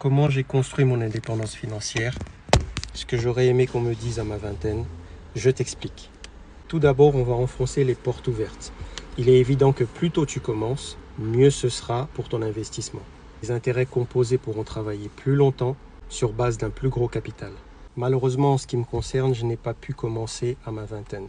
Comment j'ai construit mon indépendance financière? Ce que j'aurais aimé qu'on me dise à ma vingtaine, je t'explique. Tout d'abord, on va enfoncer les portes ouvertes. Il est évident que plus tôt tu commences, mieux ce sera pour ton investissement. Les intérêts composés pourront travailler plus longtemps sur base d'un plus gros capital. Malheureusement, en ce qui me concerne, je n'ai pas pu commencer à ma vingtaine.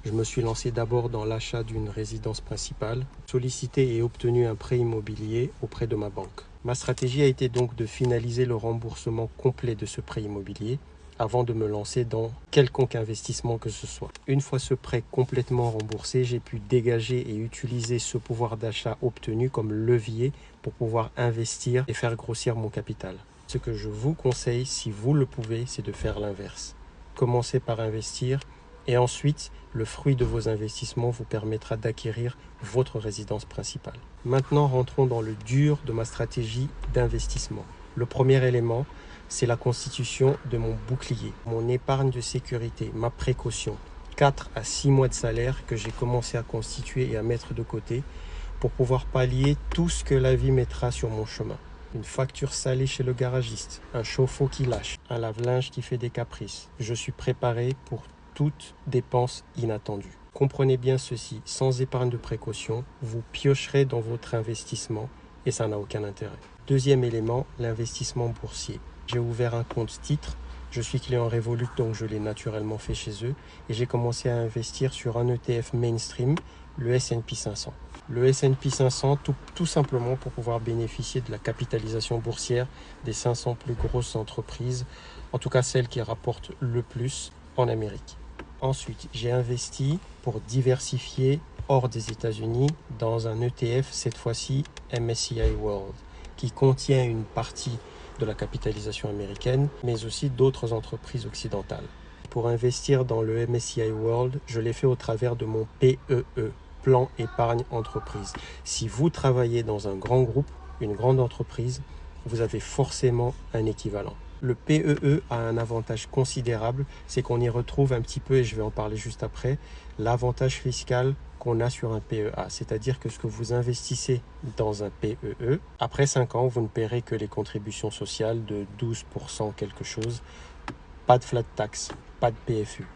Je me suis lancé d'abord dans l'achat d'une résidence principale, sollicité et obtenu un prêt immobilier auprès de ma banque. Ma stratégie a été donc de finaliser le remboursement complet de ce prêt immobilier avant de me lancer dans quelconque investissement que ce soit. Une fois ce prêt complètement remboursé, j'ai pu dégager et utiliser ce pouvoir d'achat obtenu comme levier pour pouvoir investir et faire grossir mon capital. Ce que je vous conseille, si vous le pouvez, c'est de faire l'inverse. Commencez par investir et ensuite, le fruit de vos investissements vous permettra d'acquérir votre résidence principale. Maintenant, rentrons dans le dur de ma stratégie d'investissement. Le premier élément, c'est la constitution de mon bouclier, mon épargne de sécurité, ma précaution. 4 à 6 mois de salaire que j'ai commencé à constituer et à mettre de côté pour pouvoir pallier tout ce que la vie mettra sur mon chemin. Une facture salée chez le garagiste, un chauffe-eau qui lâche, un lave-linge qui fait des caprices. Je suis préparé pour toute dépense inattendue. Comprenez bien ceci, sans épargne de précaution, vous piocherez dans votre investissement et ça n'a aucun intérêt. Deuxième élément, l'investissement boursier. J'ai ouvert un compte titre, je suis client Revolut donc je l'ai naturellement fait chez eux et j'ai commencé à investir sur un ETF mainstream, le S&P 500. Le S&P 500 tout simplement pour pouvoir bénéficier de la capitalisation boursière des 500 plus grosses entreprises, en tout cas celles qui rapportent le plus en Amérique. Ensuite, j'ai investi pour diversifier hors des États-Unis dans un ETF, cette fois-ci MSCI World, qui contient une partie de la capitalisation américaine, mais aussi d'autres entreprises occidentales. Pour investir dans le MSCI World, je l'ai fait au travers de mon PEE, Plan Épargne Entreprise. Si vous travaillez dans un grand groupe, une grande entreprise, vous avez forcément un équivalent. Le PEE a un avantage considérable, c'est qu'on y retrouve un petit peu, et je vais en parler juste après, l'avantage fiscal qu'on a sur un PEA. C'est-à-dire que ce que vous investissez dans un PEE, après 5 ans, vous ne paierez que les contributions sociales de 12% quelque chose. Pas de flat tax, pas de PFU.